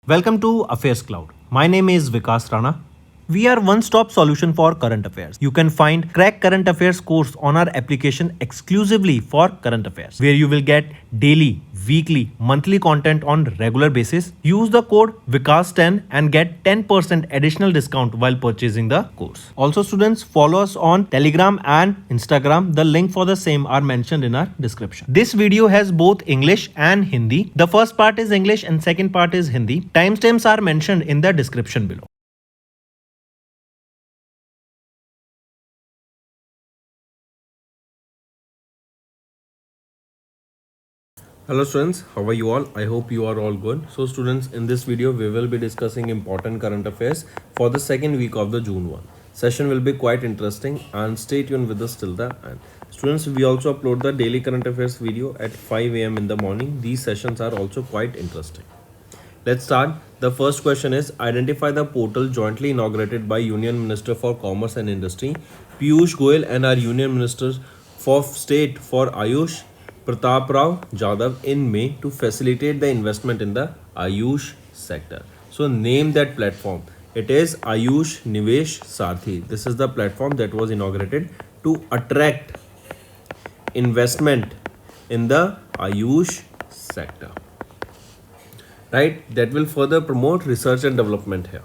Welcome to AffairsCloud. My name is Vikas Rana. We are one-stop solution for current affairs. You can find Crack Current Affairs course on our application exclusively for current affairs, where you will get daily, weekly, monthly content on regular basis. Use the code Vikas10 and get 10% additional discount while purchasing the course. Also, students, follow us on Telegram and Instagram. The link for the same are mentioned in our description. This video has both English and Hindi. The first part is English and second part is Hindi. Timestamps are mentioned in the description below. Hello students, how are you all? I hope you are all good. So students, in this video we will be discussing important current affairs for the second week of the June 1. Session will be quite interesting and stay tuned with us till the end. Students, we also upload the daily current affairs video at 5 a.m. in the morning. These sessions are also quite interesting. Let's start. The first question is, identify the portal jointly inaugurated by Union Minister for Commerce and Industry Piyush Goyal and our Union Ministers for State for Ayush Pratap Rao Jadhav in May to facilitate the investment in the Ayush sector. So name that platform. It is Ayush Nivesh Sarthi. This is the platform that was inaugurated to attract investment in the Ayush sector. Right? That will further promote research and development here.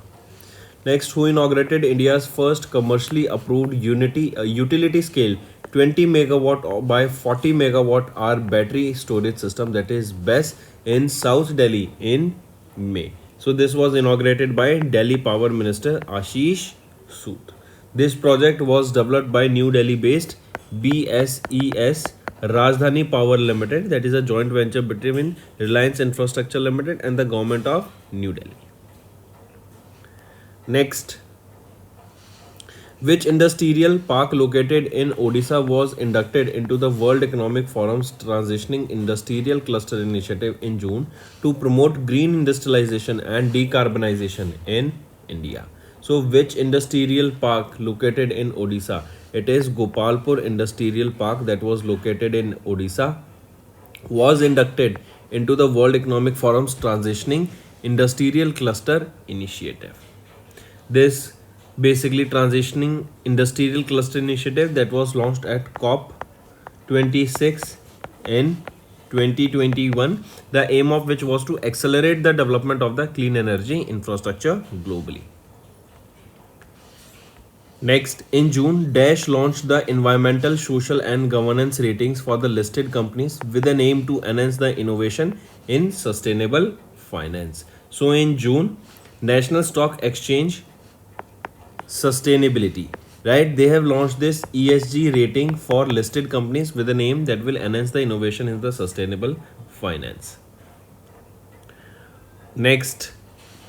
Next, who inaugurated India's first commercially approved utility scale 20 megawatt by 40 megawatt hour battery storage system, that is BESS, in South Delhi in May. So this was inaugurated by Delhi Power Minister Ashish Sood. This project was developed by New Delhi based BSES Rajdhani Power Limited, that is a joint venture between Reliance Infrastructure Limited and the government of New Delhi. Next, which industrial park located in Odisha was inducted into the World Economic Forum's Transitioning Industrial Cluster Initiative in June to promote green industrialization and decarbonization in India? So, which industrial park located in Odisha? It is Gopalpur Industrial Park that was located in Odisha, was inducted into the World Economic Forum's Transitioning Industrial Cluster Initiative. This basically transitioning industrial cluster initiative that was launched at COP 26 in 2021, the aim of which was to accelerate the development of the clean energy infrastructure globally. Next, in June, Dash launched the environmental, social and governance ratings for the listed companies with an aim to enhance the innovation in sustainable finance. So in June, National Stock Exchange Sustainability, right, they have launched this ESG rating for listed companies with a name that will enhance the innovation in the sustainable finance. Next,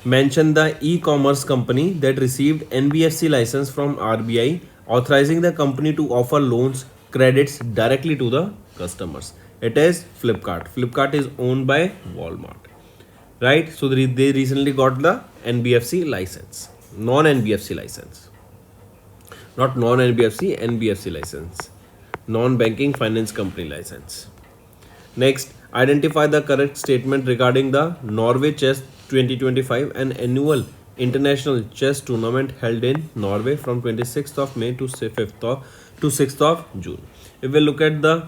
mention the e-commerce company that received NBFC license from RBI, authorizing the company to offer loans, credits directly to the customers. It is Flipkart. Flipkart is owned by Walmart, right? So they recently got the NBFC license. Non-NBFC license, not non-NBFC, NBFC license, non-banking finance company license. Next, identify the correct statement regarding the Norway Chess 2025, an annual international chess tournament held in Norway from 26th of May to 6th of June. If we look at the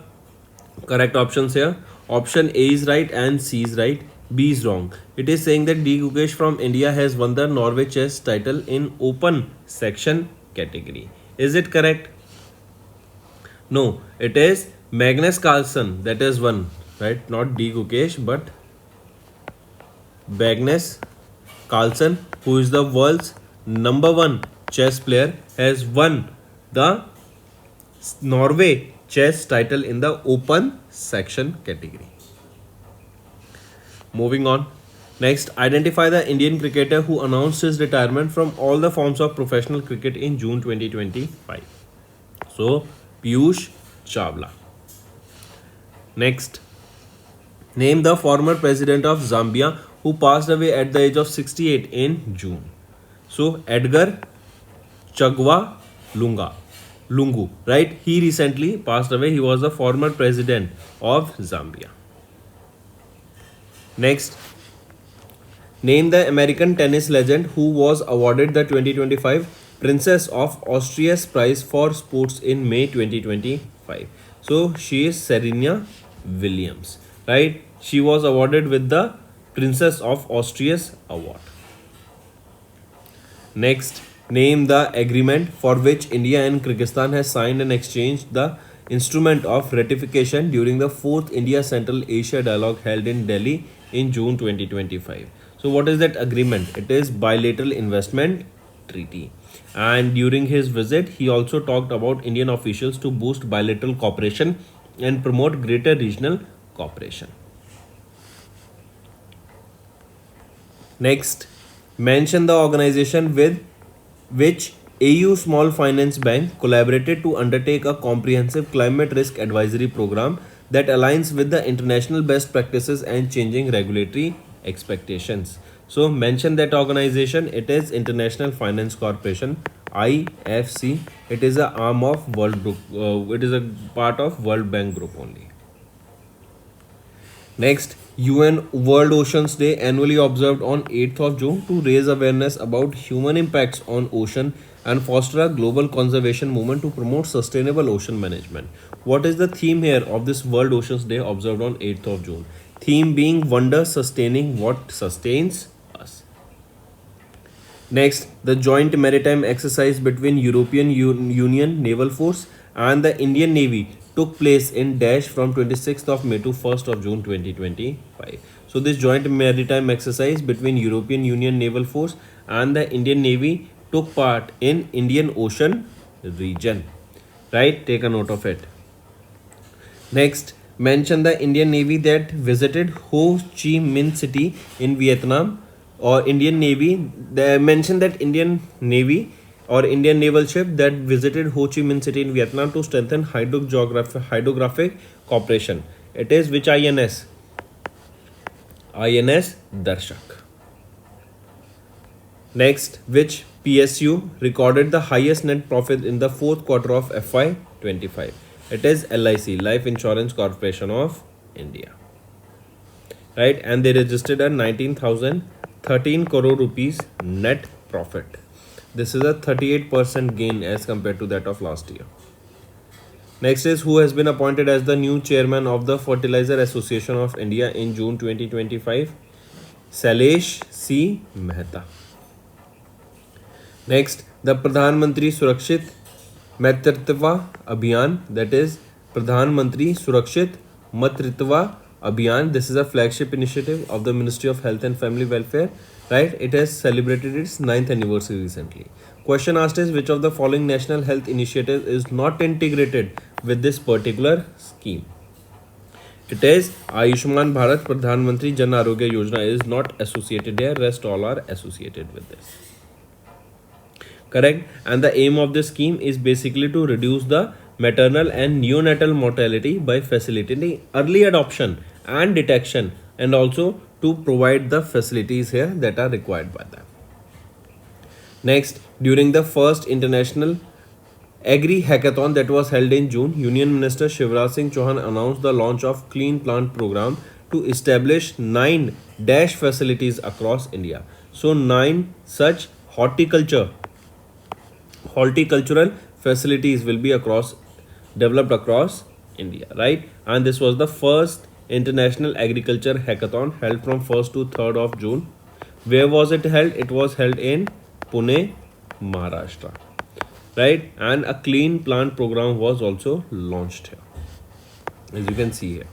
correct options here, option A is right and C is right. B is wrong. It is saying that D. Gukesh from India has won the Norway chess title in open section category. Is it correct? No, it is Magnus Carlsen that is won, right? Not D. Gukesh, but Magnus Carlsen, who is the world's #1 chess player, has won the Norway chess title in the open section category. Moving on. Next, identify the Indian cricketer who announced his retirement from all the forms of professional cricket in June 2025. So, Piyush Chawla. Next, name the former president of Zambia who passed away at the age of 68 in June. So, Edgar Chagwa Lungu, right? He recently passed away. He was the former president of Zambia. Next, Name the American tennis legend who was awarded the 2025 Princess of Austria's Prize for Sports in May 2025. So she is Serena Williams, right? She was awarded with the Princess of Austria's award. Next, name the agreement for which India and Kyrgyzstan has signed and exchanged the instrument of ratification during the 4th India Central Asia Dialogue held in Delhi in June 2025. So, what is that agreement? It is bilateral investment treaty. And during his visit, he also talked about Indian officials to boost bilateral cooperation and promote greater regional cooperation. Next, mention the organization with which AU Small Finance Bank collaborated to undertake a comprehensive climate risk advisory program that aligns with the international best practices and changing regulatory expectations. So mention that organization. It is International Finance Corporation, IFC. It is a arm of World Group. It is a part of World Bank Group only. Next, UN World Oceans Day annually observed on 8th of June to raise awareness about human impacts on ocean and foster a global conservation movement to promote sustainable ocean management. What is the theme here of this World Oceans Day observed on 8th of June? Theme being wonder sustaining what sustains us. Next, the joint maritime exercise between European Union Naval Force and the Indian Navy took place in Dash from 26th of May to 1st of June 2025. So this joint maritime exercise between European Union Naval Force and the Indian Navy took part in Indian Ocean region. Right? Take a note of it. Next, mention the Indian Navy that visited Ho Chi Minh City in Vietnam, or Indian Navy. They mention that Indian Navy or Indian naval ship that visited Ho Chi Minh City in Vietnam to strengthen hydrographic cooperation. It is which INS? INS Darshak. Next, which PSU recorded the highest net profit in the fourth quarter of FY25? It is LIC, Life Insurance Corporation of India. Right, and they registered a 19,013 crore rupees net profit. This is a 38% gain as compared to that of last year. Next is who has been appointed as the new chairman of the Fertilizer Association of India in June 2025? Sailesh C. Mehta. Next, the Pradhan Mantri Surakshit Matritva Abhiyan, that is Pradhan Mantri Surakshit Matritva Abhiyan. This is a flagship initiative of the Ministry of Health and Family Welfare. Right? It has celebrated its 9th anniversary recently. Question asked is which of the following national health initiatives is not integrated with this particular scheme? It is Ayushman Bharat. Pradhan Mantri Jan Arogya Yojana is not associated here. Rest all are associated with this. Correct? And the aim of this scheme is basically to reduce the maternal and neonatal mortality by facilitating early adoption and detection, and also to provide the facilities here that are required by them. Next, during the first international Agri Hackathon that was held in June, Union Minister Shivraj Singh Chauhan announced the launch of Clean Plant Program to establish 9 dash facilities across India. So 9 such horticultural facilities will be developed across India, right? And this was the first International Agriculture Hackathon held from 1st to 3rd of June. Where was it held? It was held in Pune, Maharashtra. Right? And a clean plant program was also launched here, as you can see here.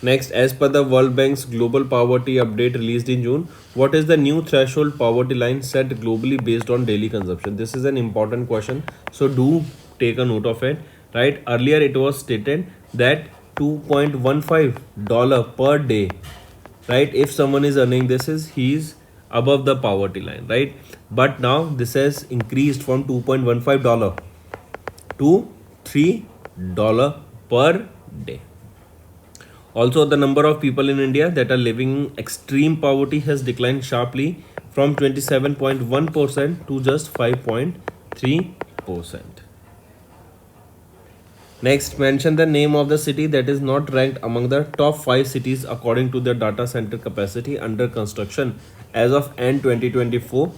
Next, as per the World Bank's Global Poverty Update released in June, what is the new threshold poverty line set globally based on daily consumption? This is an important question, so do take a note of it. Right? Earlier it was stated that $2.15 per day. Right? If someone is earning this, he's above the poverty line, right? But now this has increased from $2.15 to $3 per day. Also, the number of people in India that are living in extreme poverty has declined sharply from 27.1% to just 5.3%. Next, mention the name of the city that is not ranked among the top 5 cities according to the data center capacity under construction as of end 2024.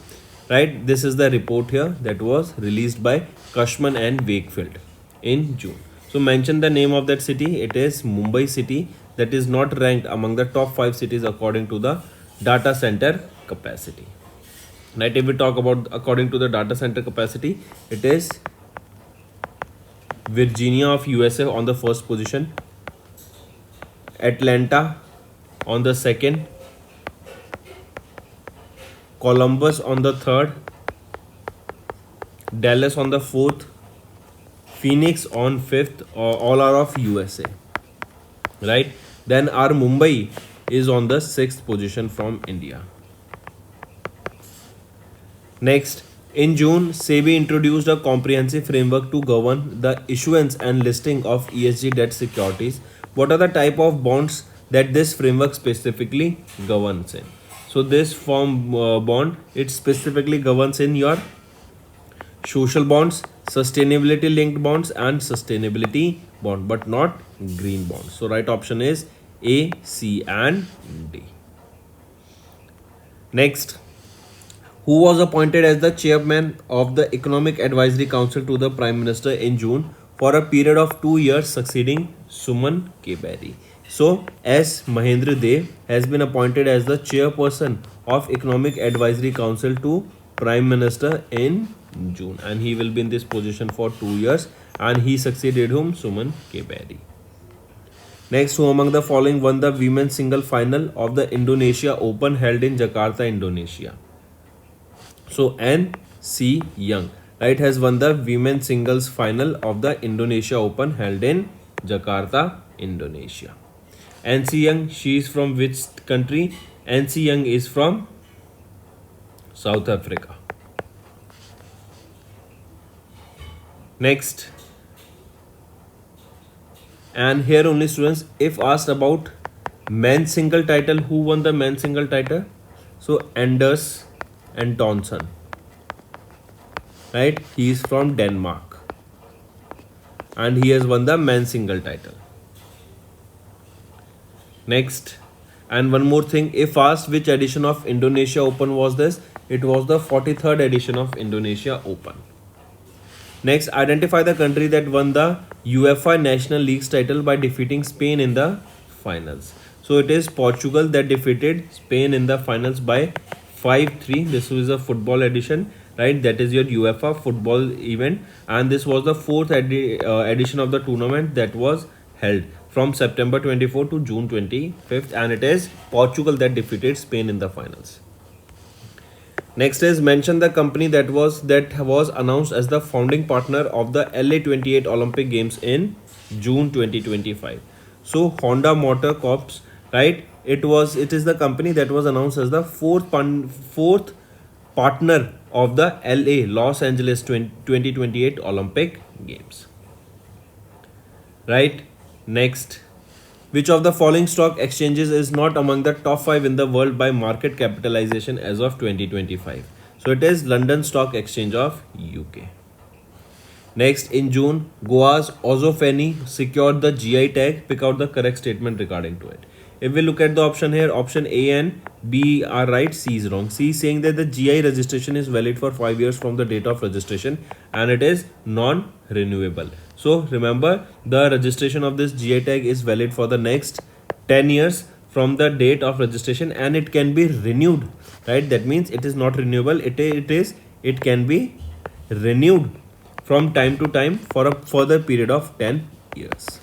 Right, this is the report here that was released by Cushman and Wakefield in June. So mention the name of that city. It is Mumbai city, that is not ranked among the top 5 cities according to the data center capacity. Right, if we talk about according to the data center capacity, it is Virginia of USA on the first position, Atlanta on the second, Columbus on the third, Dallas on the fourth, Phoenix on fifth, all are of USA. Right, then our Mumbai is on the sixth position from India. Next, in June, SEBI introduced a comprehensive framework to govern the issuance and listing of ESG debt securities. What are the type of bonds that this framework specifically governs in? So this bond, it specifically governs in your social bonds, sustainability linked bonds and sustainability bond, but not green bonds. So right option is A, C and D. Next, who was appointed as the chairman of the Economic Advisory Council to the Prime Minister in June for a period of 2 years, succeeding Suman K. Berry. So, S. Mahendra Dev has been appointed as the chairperson of Economic Advisory Council to Prime Minister in June, and he will be in this position for 2 years, and he succeeded whom? Suman K. Berry. Next, who among the following won the women's single final of the Indonesia Open held in Jakarta, Indonesia? So N.C. Young, right, has won the women's singles final of the Indonesia Open held in Jakarta, Indonesia. N.C. Young, she is from which country? N.C. Young is from South Africa. Next, and here only students, if asked about men's single title, who won the men's single title? So Anders Antonsen, right, he is from Denmark and he has won the men's single title. Next, and one more thing, if asked which edition of Indonesia Open was this, it was the 43rd edition of Indonesia Open. Next, identify the country that won the UEFA National League's title by defeating Spain in the finals. So it is Portugal that defeated Spain in the finals by 5-3. This was a football edition, right? That is your UEFA football event, and this was the fourth edition of the tournament that was held from September 24 to June 25th, and it is Portugal that defeated Spain in the finals. Next is mention the company that was announced as the founding partner of the LA 28 Olympic Games in June 2025. So Honda Motor Corps, right? It is the company that was announced as the fourth partner of the LA Los Angeles 2028 Olympic Games. Right? Next, which of the following stock exchanges is not among the top 5 in the world by market capitalization as of 2025? So it is London Stock Exchange of UK. Next, in June, Goa's Ozofeni secured the GI tag. Pick out the correct statement regarding to it. If we look at the option here, option A and B are right, C is wrong. C is saying that the GI registration is valid for 5 years from the date of registration and it is non-renewable. So remember, the registration of this GI tag is valid for the next 10 years from the date of registration and it can be renewed, right? That means it is not renewable. It can be renewed from time to time for a further period of 10 years.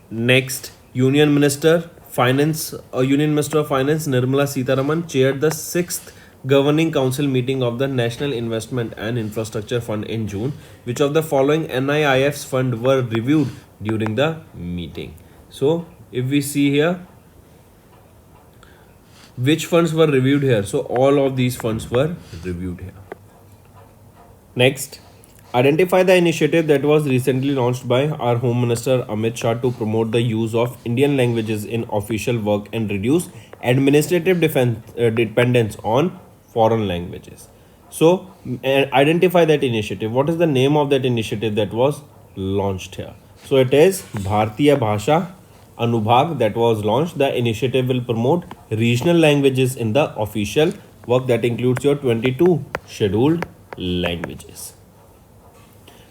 Next, Union Minister of Finance Nirmala Sitharaman chaired the 6th Governing Council meeting of the National Investment and Infrastructure Fund in June. Which of the following NIIF's fund were reviewed during the meeting? So, if we see here, which funds were reviewed here? So, all of these funds were reviewed here. Next, identify the initiative that was recently launched by our Home Minister Amit Shah to promote the use of Indian languages in official work and reduce administrative dependence on foreign languages. So, identify that initiative. What is the name of that initiative that was launched here? So, it is Bharatiya Bhasha Anubhag that was launched. The initiative will promote regional languages in the official work that includes your 22 scheduled languages.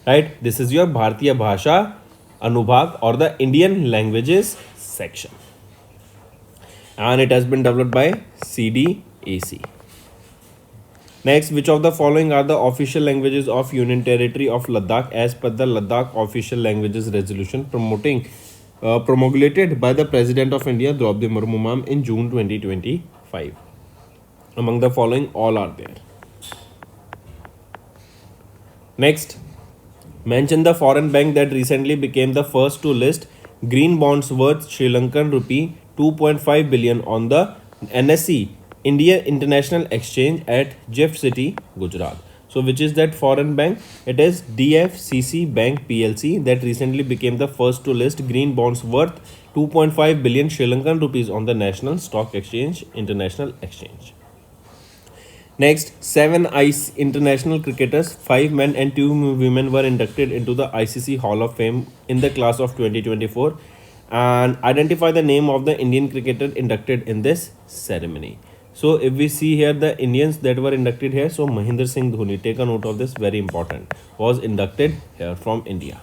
Right? This is your Bharatiya Bhasha Anubhag or the Indian languages section. And it has been developed by CDAC. Next, which of the following are the official languages of Union Territory of Ladakh as per the Ladakh Official Languages Resolution promulgated by the President of India Draupadi Murmu ma'am in June 2025? Among the following, all are there. Next, mention the foreign bank that recently became the first to list green bonds worth Sri Lankan rupee 2.5 billion on the NSE India International Exchange at Jeff City, Gujarat. So which is that foreign bank? It is DFCC Bank PLC that recently became the first to list green bonds worth 2.5 billion Sri Lankan rupees on the National Stock Exchange International Exchange. Next, 7 ICE international cricketers, 5 men and 2 women were inducted into the ICC Hall of Fame in the class of 2024 and identify the name of the Indian cricketer inducted in this ceremony. So if we see here the Indians that were inducted here, so Mahendra Singh Dhoni, take a note of this, very important, was inducted here from India.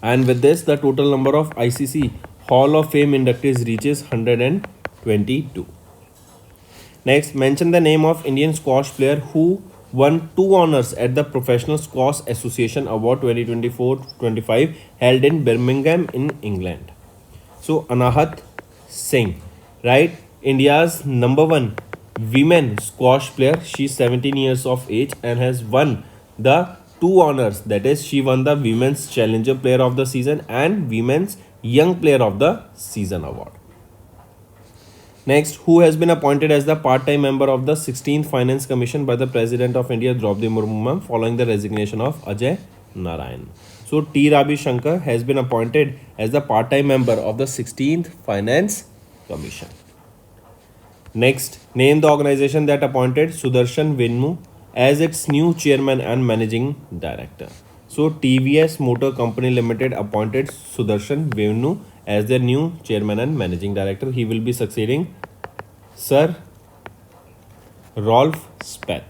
And with this, the total number of ICC Hall of Fame inductees reaches 122. Next, mention the name of Indian squash player who won 2 honors at the Professional Squash Association Award 2024-25 held in Birmingham in England. So Anahat Singh, right? India's number 1 women squash player. She's 17 years of age and has won the 2 honors. That is, she won the Women's Challenger Player of the Season and Women's Young Player of the Season award. Next, who has been appointed as the part-time member of the 16th Finance Commission by the President of India Draupadi Murmu following the resignation of Ajay Narayan. So T. Ravi Shankar has been appointed as the part-time member of the 16th Finance Commission. Next, name the organization that appointed Sudarshan Venmu as its new chairman and managing director. So TVS Motor Company Limited appointed Sudarshan Venmu as their new chairman and managing director. He will be succeeding Sir Rolf Speth.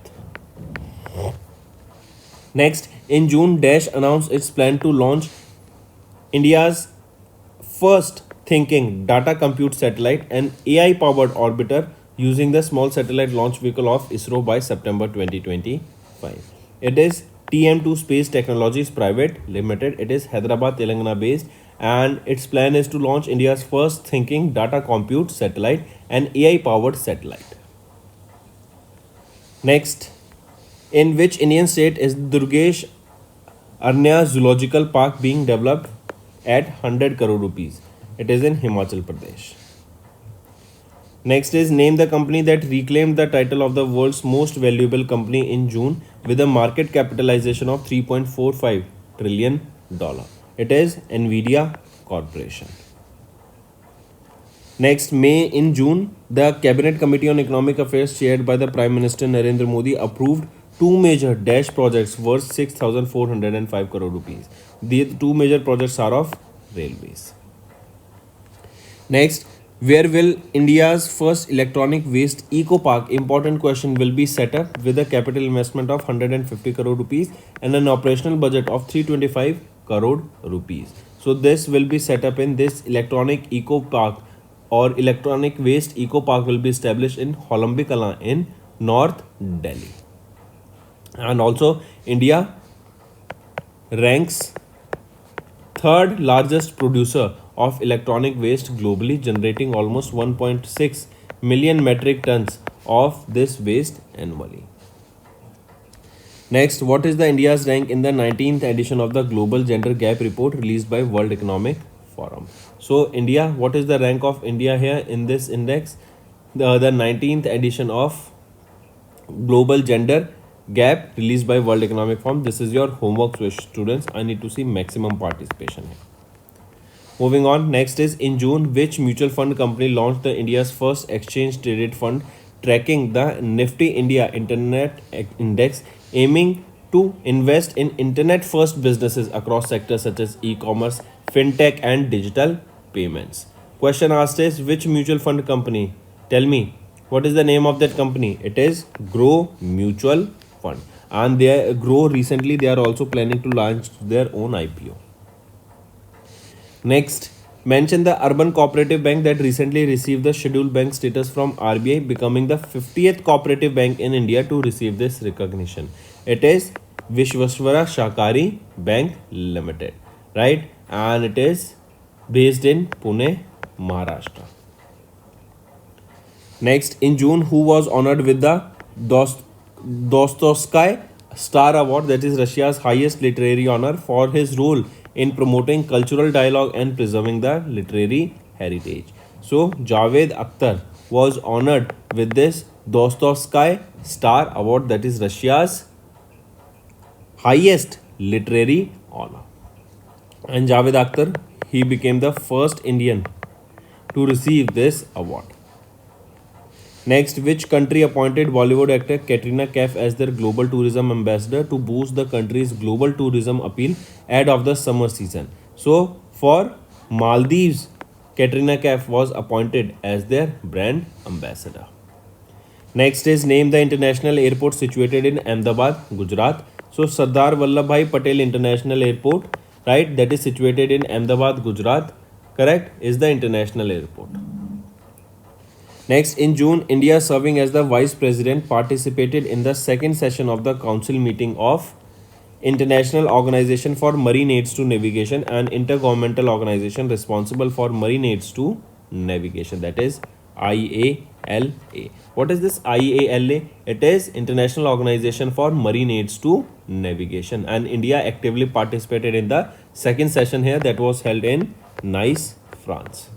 Next, in June, Dash announced its plan to launch India's first thinking data compute satellite and AI powered orbiter using the small satellite launch vehicle of ISRO by September 2025. It is TM2 Space Technologies Private Limited. It is Hyderabad, Telangana based, and its plan is to launch India's first thinking data compute satellite and AI powered satellite. Next, in which Indian state is Durgesh Arnya Zoological Park being developed at 100 crore rupees? It is in Himachal Pradesh. Next is name the company that reclaimed the title of the world's most valuable company in June with a market capitalization of $3.45 trillion. It is Nvidia Corporation. Next, in June, the Cabinet Committee on Economic Affairs chaired by the Prime Minister Narendra Modi approved 2 major Dash projects worth 6,405 crore rupees. The 2 major projects are of railways. Next, where will India's first electronic waste eco park, important question, will be set up with a capital investment of 150 crore rupees and an operational budget of 325 crore rupees. So this will be set up in this electronic eco park or electronic waste eco park will be established in Holombi Kala in North Delhi. And also India ranks 3rd largest producer of electronic waste globally, generating almost 1.6 million metric tons of this waste annually. Next, what is the India's rank in the 19th edition of the Global Gender Gap Report released by World Economic Forum? So India, what is the rank of India here in this index? The 19th edition of Global Gender Gap released by World Economic Forum. This is your homework, students. I need to see maximum participation here. Moving on, next is in June, which mutual fund company launched the India's first exchange traded fund tracking the Nifty India Internet Index, aiming to invest in internet first businesses across sectors such as e-commerce, fintech and digital payments. Question asked is which mutual fund company? Tell me, what is the name of that company? It is Grow Mutual Fund. And they Grow recently they are also planning to launch their own IPO. Next, mention the urban cooperative bank that recently received the scheduled bank status from RBI, becoming the 50th cooperative bank in India to receive this recognition. It is Vishwaswara Shakari Bank Limited, right? And it is based in Pune, Maharashtra. Next, in June, who was honored with the Dostoevsky Star Award, that is Russia's highest literary honor, for his role in promoting cultural dialogue and preserving the literary heritage. So, Javed Akhtar was honored with this Dostoevsky Star Award, that is Russia's highest literary honor. And Javed Akhtar, he became the first Indian to receive this award. Next, which country appointed Bollywood actor Katrina Kaif as their global tourism ambassador to boost the country's global tourism appeal ahead of the summer season? So, for Maldives, Katrina Kaif was appointed as their brand ambassador. Next is name the international airport situated in Ahmedabad, Gujarat. So, Sardar Vallabhbhai Patel International Airport, right, that is situated in Ahmedabad, Gujarat, correct, is the international airport. Next, in June, India, serving as the Vice President, participated in the second session of the Council meeting of International Organization for Marine Aids to Navigation, an intergovernmental organization responsible for marine aids to navigation, that is IALA. What is this IALA? It is International Organization for Marine Aids to Navigation, and India actively participated in the second session here that was held in Nice, France.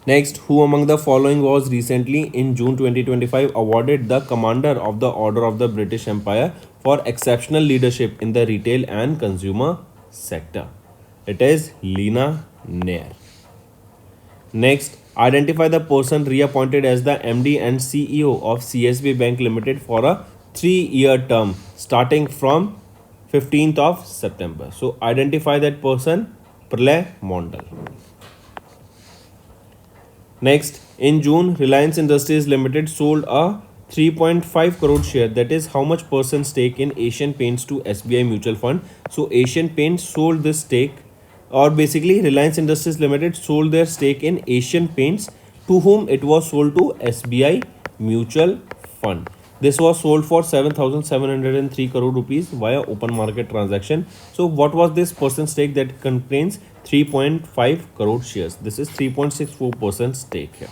Next, who among the following was recently in June 2025 awarded the Commander of the Order of the British Empire for exceptional leadership in the retail and consumer sector? It is Lena Nair. Next, identify the person reappointed as the MD and CEO of CSB Bank Limited for a 3-year term starting from 15th of September. So, identify that person, Pralay Mondal. Next, in June, Reliance Industries Limited sold a 3.5 crore share, that is how much percent stake in Asian Paints to SBI Mutual Fund. So, Asian Paints sold this stake, or basically Reliance Industries Limited sold their stake in Asian Paints, to whom it was sold to SBI Mutual Fund. This was sold for 7,703 crore rupees via open market transaction. So, what was this percent stake that contains 3.5 crore shares? This is 3.64% stake here.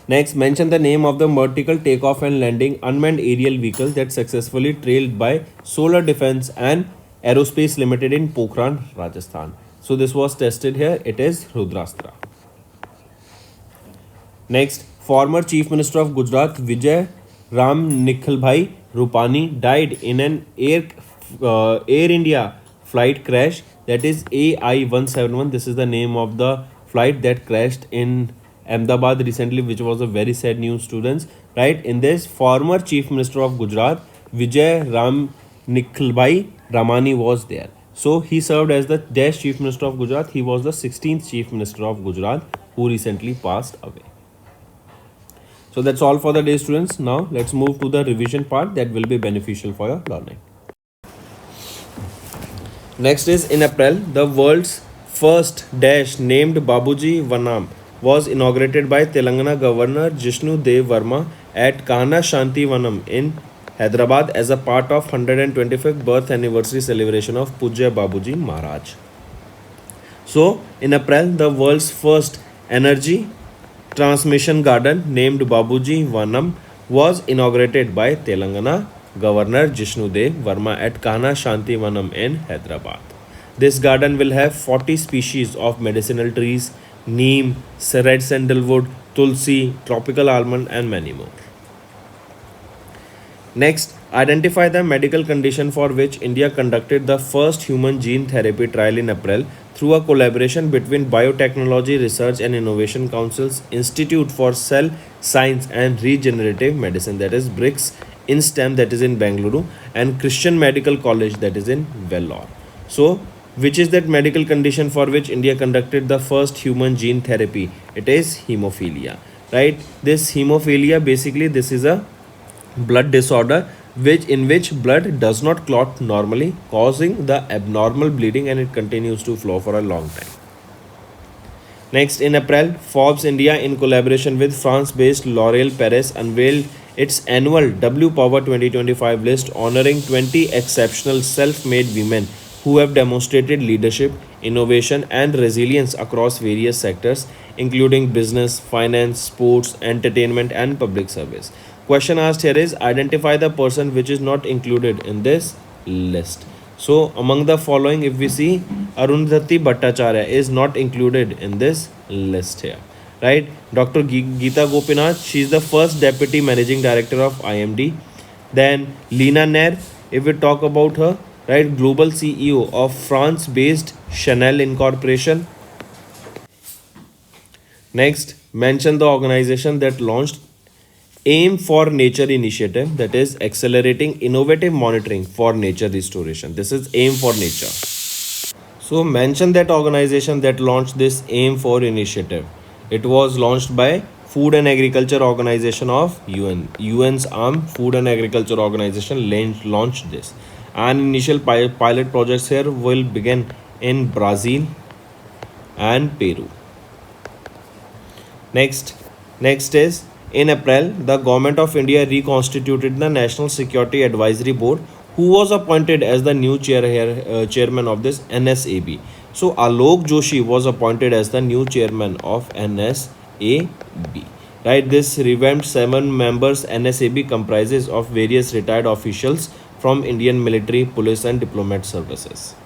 Next, mention the name of the vertical takeoff and landing unmanned aerial vehicle that successfully trailed by Solar Defense and Aerospace Limited in Pokhran, Rajasthan. So, this was tested here. It is Rudrastra. Next, former Chief Minister of Gujarat Vijay Ram Nikhalbhai Rupani died in an Air India flight crash, that is AI-171. This is the name of the flight that crashed in Ahmedabad recently, which was a very sad news, students, right? In this, former Chief Minister of Gujarat Vijay Ram Nikhalbhai Ramani was there. So he served as the Dash Chief Minister of Gujarat. He was the 16th Chief Minister of Gujarat who recently passed away. So that's all for the day, students. Now let's move to the revision part that will be beneficial for your learning. Next is, in April, the world's first Dash named Babuji Vanam was inaugurated by Telangana Governor Jishnu Dev Verma at Kahana Shanti Vanam in Hyderabad as a part of 125th birth anniversary celebration of Pujya Babuji Maharaj. So, in April, the world's first energy transmission garden named Babuji Vanam was inaugurated by Telangana Governor Jishnu Dev Verma at Kahana Shanti Vanam in Hyderabad. This garden will have 40 species of medicinal trees, neem, red sandalwood, tulsi, tropical almond and many more. Next, identify the medical condition for which India conducted the first human gene therapy trial in April through a collaboration between Biotechnology Research and Innovation Council's Institute for Cell Science and Regenerative Medicine, that is BRICS, INSTEM, that is in Bengaluru, and Christian Medical College, that is in Vellore. So, Which is that medical condition for which India conducted the first human gene therapy? It is hemophilia, right? This hemophilia, basically this is a blood disorder which blood does not clot normally, causing the abnormal bleeding, and it continues to flow for a long time. Next, in April, Forbes India, in collaboration with France-based L'Oréal Paris, unveiled its annual W Power 2025 list, honoring 20 exceptional self-made women who have demonstrated leadership, innovation, and resilience across various sectors, including business, finance, sports, entertainment, and public service. Question asked here is, identify the person which is not included in this list. So, among the following, if we see, Arundhati Bhattacharya is not included in this list here, right? Dr. Geeta Gopinath, she is the first deputy managing director of IMD. Then Lina Nair, if we talk about her, right, global CEO of France-based Chanel Incorporation. Next, mention the organization that launched Aim for Nature initiative, that is accelerating innovative monitoring for nature restoration. This is Aim for Nature. So mention that organization that launched this Aim for initiative. It was launched by Food and Agriculture Organization of UN. UN's arm, Food and Agriculture Organization, launched this. And initial pilot projects here will begin in Brazil and Peru. Next is, in April, the Government of India reconstituted the National Security Advisory Board, who was appointed as the new chairman of this NSAB. So Alok Joshi was appointed as the new chairman of NSAB. Right, this revamped 7 members NSAB comprises of various retired officials from Indian military, police, and diplomat services.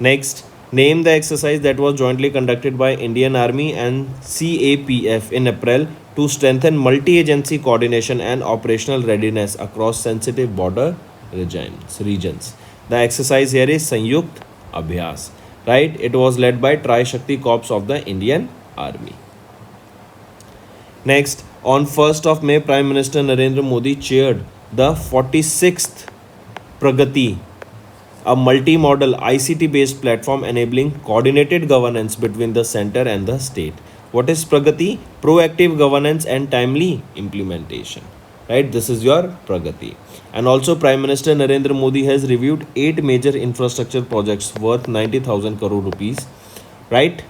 Next, name the exercise that was jointly conducted by Indian Army and CAPF in April to strengthen multi-agency coordination and operational readiness across sensitive border regions. The exercise here is Sanyukt Abhyas, right? It was led by Tri-Shakti Corps of the Indian Army. Next, on 1st of May, Prime Minister Narendra Modi chaired the 46th Pragati, a multi-modal ICT-based platform enabling coordinated governance between the center and the state. What is Pragati? Proactive governance and timely implementation. Right? This is your Pragati. And also Prime Minister Narendra Modi has reviewed 8 major infrastructure projects worth 90,000 crore rupees. Right?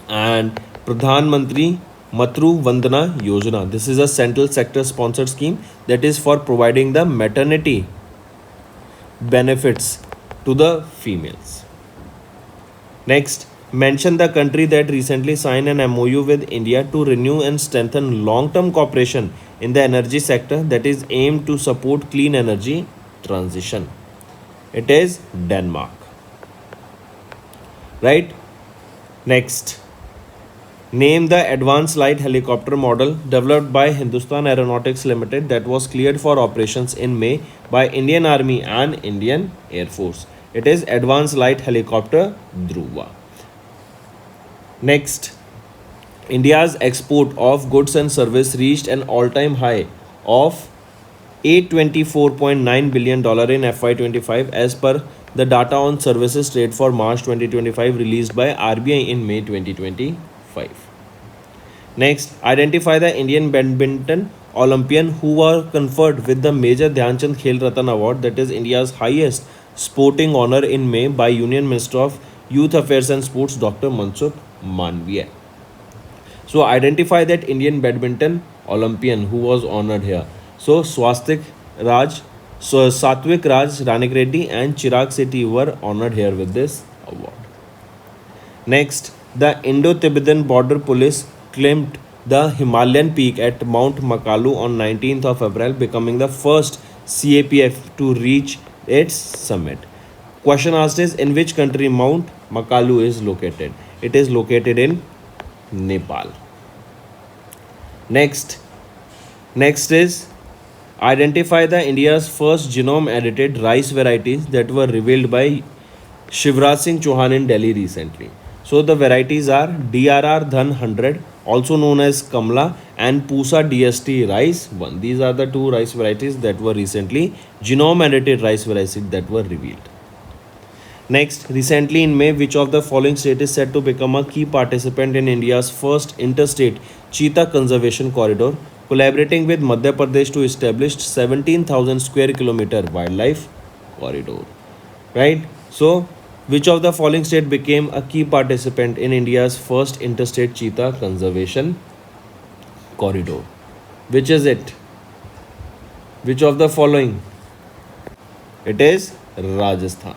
And Pradhan Mantri Matru Vandana Yojana. This is a central sector sponsored scheme that is for providing the maternity benefits to the females. Next, mention the country that recently signed an MOU with India to renew and strengthen long-term cooperation in the energy sector that is aimed to support clean energy transition. It is Denmark. Right? Next, name the advanced light helicopter model developed by Hindustan Aeronautics Limited that was cleared for operations in May by Indian Army and Indian Air Force. It is Advanced Light Helicopter Dhruva. Next, India's export of goods and service reached an all-time high of $824.9 billion in FY25 as per the data on services trade for March 2025 released by RBI in May 2025. Next, identify the Indian badminton Olympian who were conferred with the Major Dhyan Chand Khel Ratan Award, that is India's highest sporting honor, in May by Union Minister of Youth Affairs and Sports Dr. Mansukh Manviya. So identify that Indian badminton Olympian who was honored here. So Satvik Raj Ranik Reddy and Chirag Sethi were honored here with this award. Next, the Indo-Tibetan Border Police climbed the Himalayan peak at Mount Makalu on 19th of April, becoming the first CAPF to reach its summit. Question asked is, in which country Mount Makalu is located? It is located in Nepal. Next is, identify the India's first genome edited rice varieties that were revealed by Shivraj Singh Chauhan in Delhi recently. So the varieties are DRR Dhan 100, also known as Kamla, and Pusa DST Rice 1. These are the 2 rice varieties that were recently genome edited rice varieties that were revealed. Next, recently in May, which of the following state is said to become a key participant in India's first interstate cheetah conservation corridor, collaborating with Madhya Pradesh to establish 17,000 square kilometer wildlife corridor? Right? So, which of the following state became a key participant in India's first interstate cheetah conservation corridor? Which is it? Which of the following? It is Rajasthan.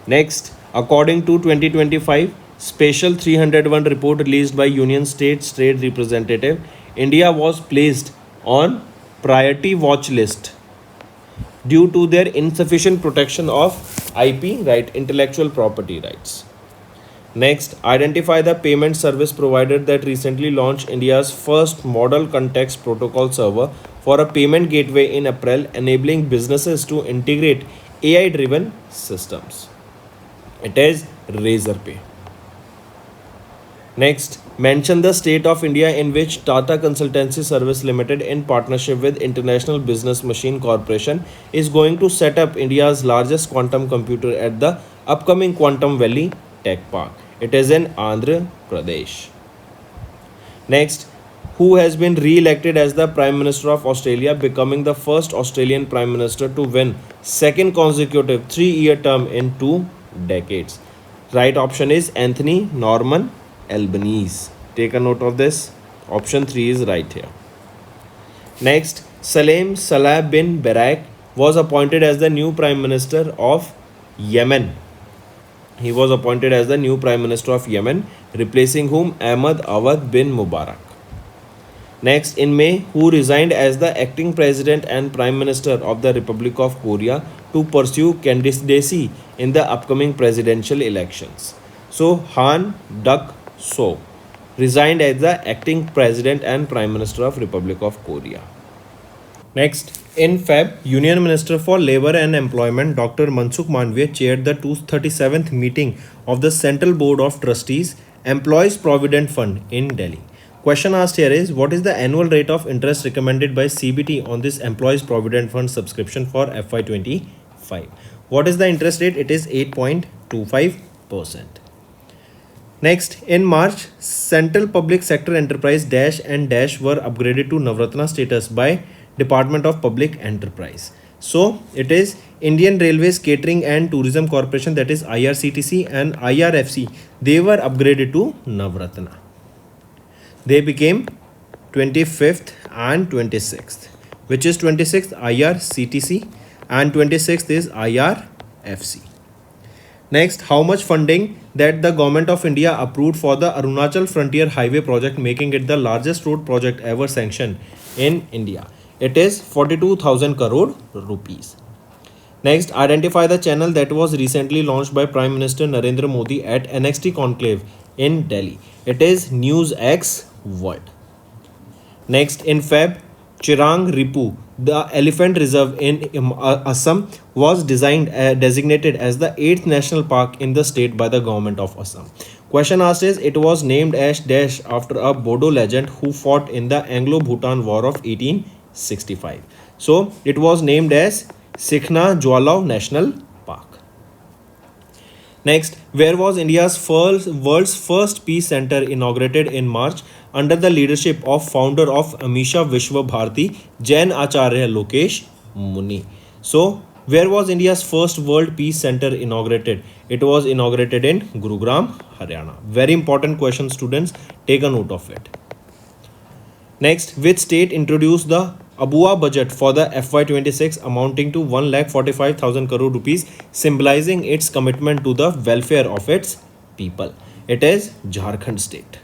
Next, according to 2025 Special 301 report released by Union States Trade Representative, India was placed on priority watch list due to their insufficient protection of IP, right, intellectual property rights. Next, identify the payment service provider that recently launched India's first model context protocol server for a payment gateway in April, enabling businesses to integrate AI driven systems. It is Razorpay. Next, mention the state of India in which Tata Consultancy Service Limited, in partnership with International Business Machine Corporation, is going to set up India's largest quantum computer at the upcoming Quantum Valley Tech Park. It is in Andhra Pradesh. Next, who has been re-elected as the Prime Minister of Australia, becoming the first Australian Prime Minister to win second consecutive 3-year term in 2 decades? Right option is Anthony Norman Albanese. Take a note of this. Option 3 is right here. Next, Salem Salah bin Barak was appointed as the new Prime Minister of Yemen. He was appointed as the new Prime Minister of Yemen, replacing whom? Ahmad Awad bin Mubarak. Next, in May, who resigned as the acting President and Prime Minister of the Republic of Korea to pursue candidacy in the upcoming presidential elections? So, Han Duck-soo resigned as the acting President and Prime Minister of Republic of Korea. Next, in Feb, Union Minister for Labour and Employment Dr. Mansukh Mandviya chaired the 237th meeting of the Central Board of Trustees, Employees Provident Fund in Delhi. Question asked here is, what is the annual rate of interest recommended by CBT on this Employees Provident Fund subscription for FY25? What is the interest rate? It is 8.25%. Next, in March, Central Public Sector Enterprise Dash and Dash were upgraded to Navratna status by Department of Public Enterprise. So, it is Indian Railways Catering and Tourism Corporation, that is IRCTC, and IRFC. They were upgraded to Navratna. They became 25th and 26th. Which is 26th? IRCTC, and 26th is IRFC. Next, how much funding that the Government of India approved for the Arunachal Frontier Highway project, making it the largest road project ever sanctioned in India? It is 42,000 crore rupees. Next, identify the channel that was recently launched by Prime Minister Narendra Modi at NXT Conclave in Delhi. It is NewsX World. Next, in Feb, Chirang Ripu, the elephant reserve in Assam, was designated as the 8th national park in the state by the government of Assam. Question asked is, it was named as Dash after a Bodo legend who fought in the Anglo-Bhutan War of 1865. So, it was named as Sikhna Jwalao National Park. Next, where was India's world's first peace center inaugurated in March under the leadership of founder of Amisha Vishwa Bharati, Jain Acharya Lokesh Muni? So, where was India's first World Peace Center inaugurated? It was inaugurated in Gurugram, Haryana. Very important question, students. Take a note of it. Next, which state introduced the Abua budget for the FY26 amounting to 1,45,000 crore rupees, symbolizing its commitment to the welfare of its people? It is Jharkhand state.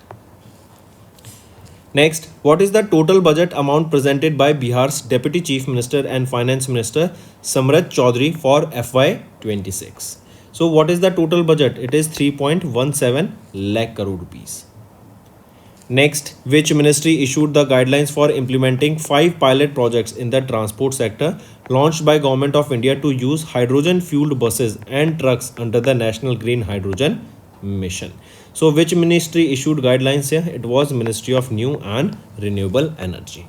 Next, what is the total budget amount presented by Bihar's Deputy Chief Minister and Finance Minister Samrat Chaudhary for FY26? So, what is the total budget? It is 3.17 lakh crore rupees. Next, which ministry issued the guidelines for implementing 5 pilot projects in the transport sector launched by Government of India to use hydrogen fueled buses and trucks under the National Green Hydrogen Mission? So, which ministry issued guidelines here? It was Ministry of New and Renewable Energy.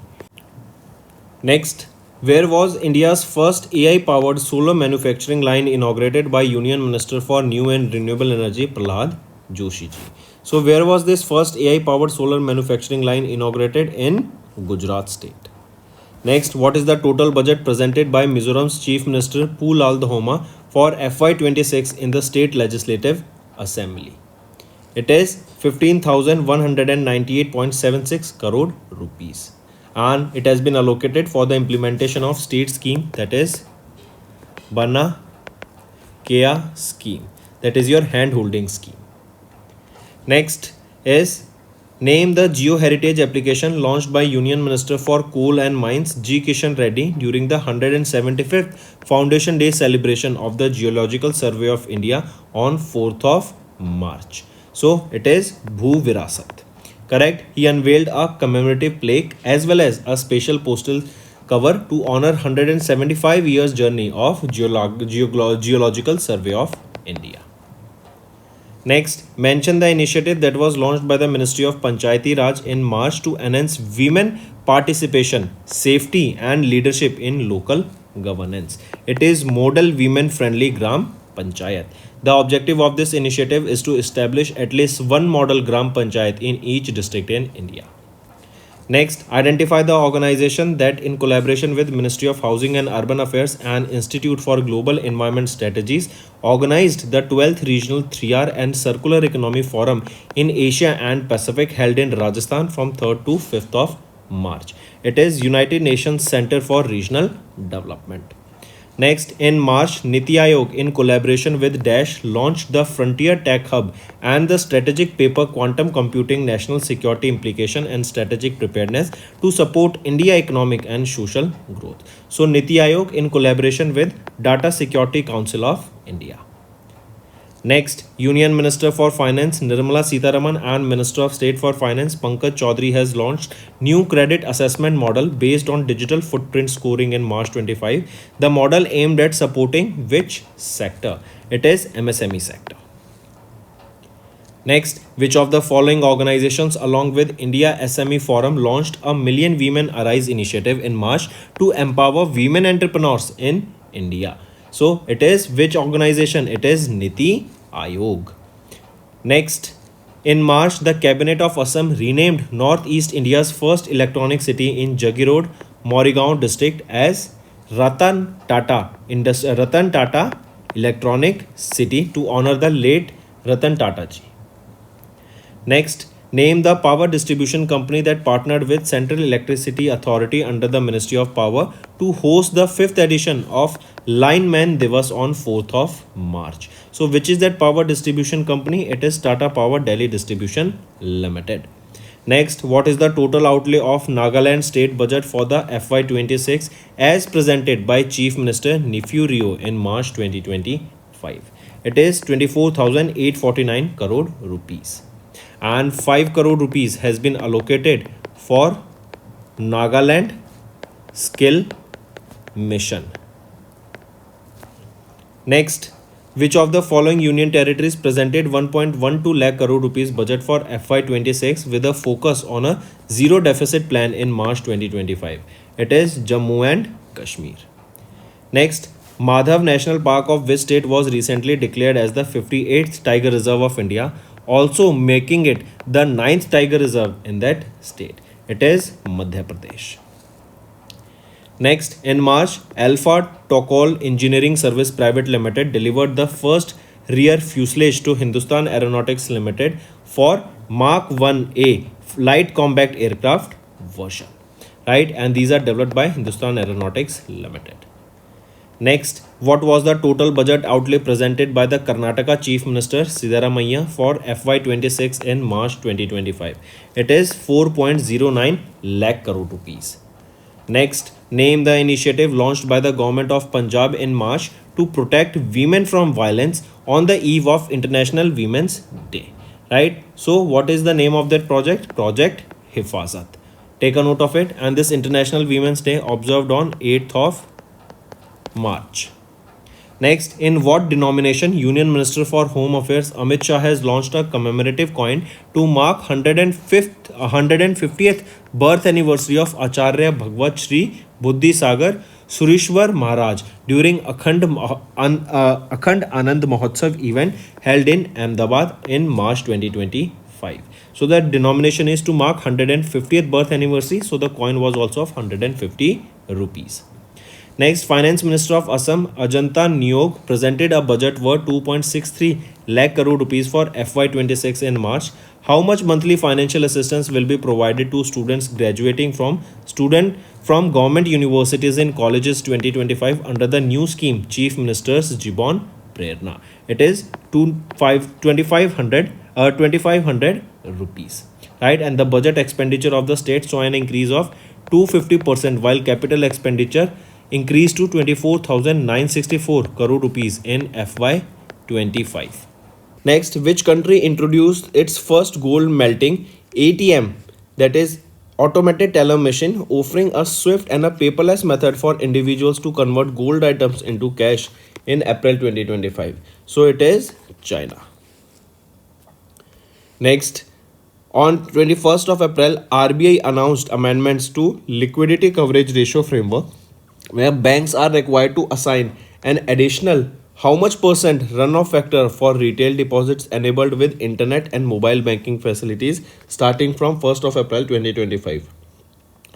Next, Where was India's first AI-powered solar manufacturing line inaugurated by Union Minister for New and Renewable Energy Prahlad Joshi ji? So where was this first AI-powered solar manufacturing line inaugurated? In Gujarat state. Next, what is the total budget presented by Mizoram's Chief Minister Pulal Dahoma for FY26 in the State Legislative Assembly? It is 15,198.76 crore rupees, and it has been allocated for the implementation of state scheme, that is Bana Kea scheme, that is your hand holding scheme. Next is name the geoheritage application launched by Union Minister for Coal and Mines G. Kishan Reddy during the 175th Foundation Day celebration of the Geological Survey of India on 4th of March. So it is Bhu Virasat. Correct. He unveiled a commemorative plaque as well as a special postal cover to honor 175 years journey of Geological Survey of India. Next, mention the initiative that was launched by the Ministry of Panchayati Raj in March to enhance women participation, safety and leadership in local governance. It is Model Women Friendly Gram Panchayat. The objective of this initiative is to establish at least one model Gram Panchayat in each district in India. Next, identify the organization that in collaboration with Ministry of Housing and Urban Affairs and Institute for Global Environment Strategies organized the 12th Regional 3R and Circular Economy Forum in Asia and Pacific held in Rajasthan from 3rd to 5th of March. It is United Nations Center for Regional Development. Next, in March, Niti Aayog in collaboration with Dash launched the Frontier Tech Hub and the strategic paper Quantum Computing National Security Implication and Strategic Preparedness to support India economic and social growth. So Niti Aayog in collaboration with Data Security Council of India. Next, Union Minister for Finance Nirmala Sitharaman and Minister of State for Finance Pankaj Chaudhary has launched new credit assessment model based on digital footprint scoring in March 25. The model aimed at supporting which sector? It is MSME sector. Next, which of the following organizations along with India SME Forum launched a Million Women Arise initiative in March to empower women entrepreneurs in India? So it is which organization? It is Niti Aayog. Next, in March, the Cabinet of Assam renamed Northeast India's first electronic city in Jagi Road, Morigaon district as Ratan Tata Electronic City to honor the late Ratan Tata ji. Next, name the power distribution company that partnered with Central Electricity Authority under the Ministry of Power to host the 5th edition of Lineman Divas on 4th of March. So which is that power distribution company? It is Tata Power Delhi Distribution Limited. Next, what is the total outlay of Nagaland state budget for the FY26 as presented by Chief Minister Neiphiu Rio in March 2025? It is 24,849 crore rupees. And 5 crore rupees has been allocated for Nagaland Skill Mission. Next, which of the following union territories presented 1.12 lakh crore rupees budget for FY26 with a focus on a zero deficit plan in March 2025? It is Jammu and Kashmir. Next, Madhav National Park of which state was recently declared as the 58th Tiger Reserve of India, also making it the 9th Tiger Reserve in that state? It is Madhya Pradesh. Next, in March, Alpha Tokol Engineering Service Private Limited delivered the first rear fuselage to Hindustan Aeronautics Limited for Mark 1A light combat aircraft version. Right, and these are developed by Hindustan Aeronautics Limited. Next, what was the total budget outlay presented by the Karnataka Chief Minister Siddaramaiah for FY26 in March 2025? It is 4.09 lakh crore rupees. Next, name the initiative launched by the government of Punjab in March to protect women from violence on the eve of International Women's Day. Right? So, what is the name of that project? Project Hifazat. Take a note of it. And this International Women's Day observed on 8th of March. Next, in what denomination Union Minister for Home Affairs Amit Shah has launched a commemorative coin to mark 150th birth anniversary of Acharya Bhagwat Shri Buddhi Sagar, Surishwar Maharaj during Akhand Anand Mahotsav event held in Ahmedabad in March 2025. So the denomination is to mark 150th birth anniversary. So the coin was also of 150 rupees. Next, Finance Minister of Assam, Ajanta Nyog, presented a budget worth 2.63 lakh crore rupees for FY26 in March. How much monthly financial assistance will be provided to students graduating from government universities and colleges 2025 under the new scheme Chief Minister's Jibon Prerna? It is 2500 rupees, right? And the budget expenditure of the state saw an increase of 250%, while capital expenditure increased to 24,964 crore rupees in FY25. Next, which country introduced its first gold melting ATM, that is automated teller machine, offering a swift and a paperless method for individuals to convert gold items into cash in April 2025? So it is China. Next, on 21st of April, RBI announced amendments to liquidity coverage ratio framework, where banks are required to assign an additional how much percent runoff factor for retail deposits enabled with internet and mobile banking facilities starting from 1st of April 2025.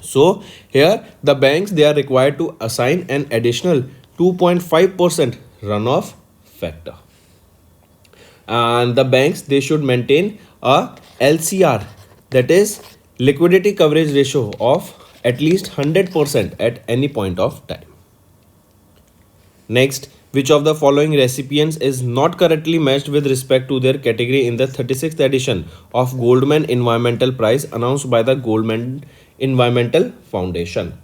So here the banks, they are required to assign an additional 2.5% runoff factor, and the banks, they should maintain a LCR, that is liquidity coverage ratio, of at least 100% at any point of time. Next, which of the following recipients is not correctly matched with respect to their category in the 36th edition of Goldman Environmental Prize announced by the Goldman Environmental Foundation?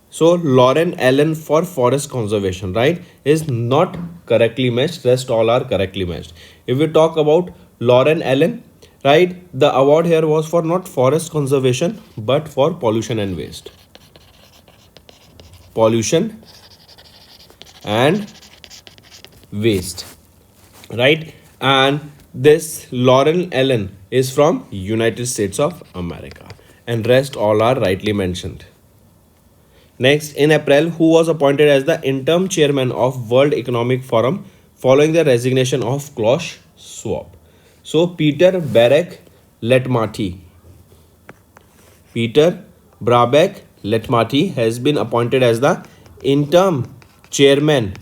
So Lauren Allen for forest conservation, right, is not correctly matched. Rest all are correctly matched. If we talk about Lauren Allen, right, the award here was for not forest conservation but for pollution and waste. Pollution and waste, right? And this Lauren Allen is from United States of America, and rest all are rightly mentioned. Next, in April, who was appointed as the interim chairman of World Economic Forum following the resignation of Klaus Schwab? So Peter Brabeck Letmathy. Peter Brabeck Letmathy has been appointed as the interim chairman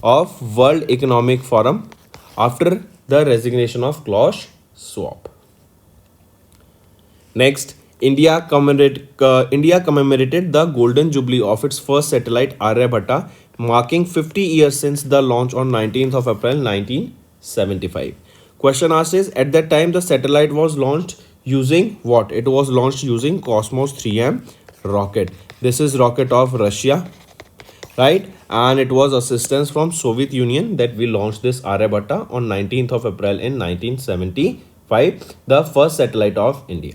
of World Economic Forum after the resignation of Klaus Schwab. Next, India commemorated the Golden Jubilee of its first satellite Aryabhatta, marking 50 years since the launch on 19th of April 1975. Question asked is, at that time the satellite was launched using what? It was launched using Cosmos 3M rocket. This is rocket of Russia, right? And it was assistance from Soviet Union that we launched this Aryabhatta on 19th of April in 1975, the first satellite of India.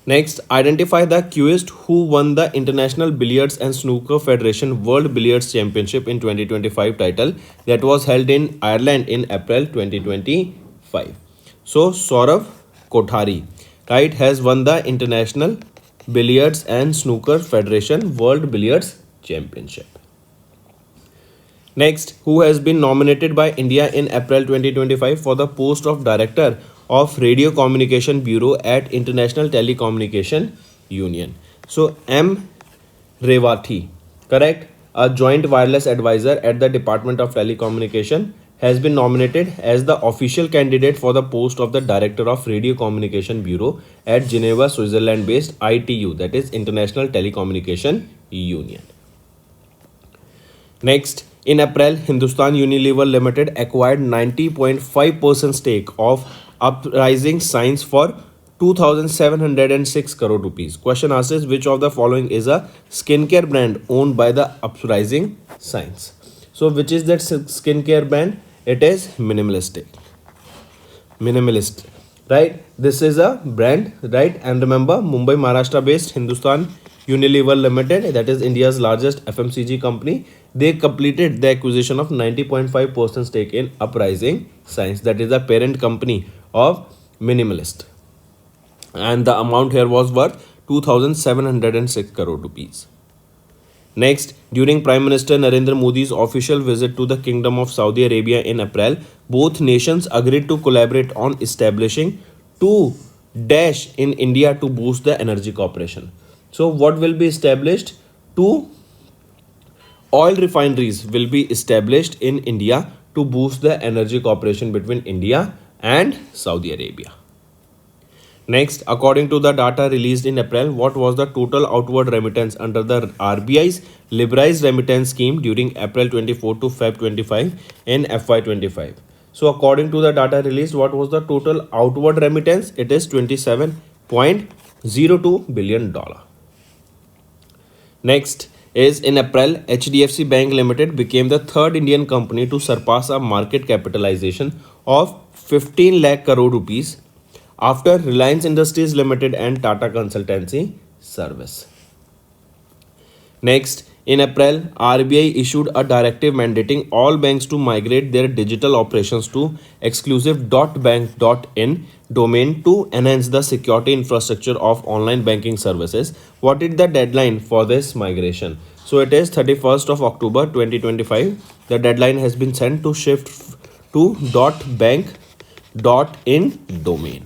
Next, identify the queuist who won the International Billiards and Snooker Federation World Billiards Championship in 2025 title that was held in Ireland in April 2025. So, Saurav Kothari, right, has won the International Billiards and Snooker Federation World Billiards Championship. Next, who has been nominated by India in April 2025 for the post of Director of Radio Communication Bureau at International Telecommunication Union? So M. Revati, correct, a joint wireless advisor at the Department of Telecommunication, has been nominated as the official candidate for the post of the Director of Radio Communication Bureau at Geneva, Switzerland based ITU, that is International Telecommunication Union. Next, in April, Hindustan Unilever Limited acquired 90.5% stake of Uprising Science for 2,706 crore rupees. Question asked is, which of the following is a skincare brand owned by the Uprising Science? So which is that skincare brand? It is Minimalistic. Minimalist, right? This is a brand, right? And remember, Mumbai, Maharashtra based Hindustan Unilever Limited, that is India's largest FMCG company, they completed the acquisition of 90.5% stake in Uprising Science, that is the parent company of Minimalist. And the amount here was worth 2,706 crore rupees. Next, during Prime Minister Narendra Modi's official visit to the Kingdom of Saudi Arabia in April, both nations agreed to collaborate on establishing two dash in India to boost the energy cooperation. So, what will be established? Two oil refineries will be established in India to boost the energy cooperation between India and Saudi Arabia. Next, according to the data released in April, what was the total outward remittance under the RBI's liberalized remittance scheme during April 24 to Feb 25 in FY25? So, according to the data released, what was the total outward remittance? It is $27.02 billion. Next is in April, HDFC Bank Limited became the third Indian company to surpass a market capitalization of 15 lakh crore rupees after Reliance Industries Limited and Tata Consultancy Service. Next, in April, RBI issued a directive mandating all banks to migrate their digital operations to exclusive .bank.in domain to enhance the security infrastructure of online banking services. What is the deadline for this migration? So it is 31st of October 2025. The deadline has been sent to shift to .bank.in domain.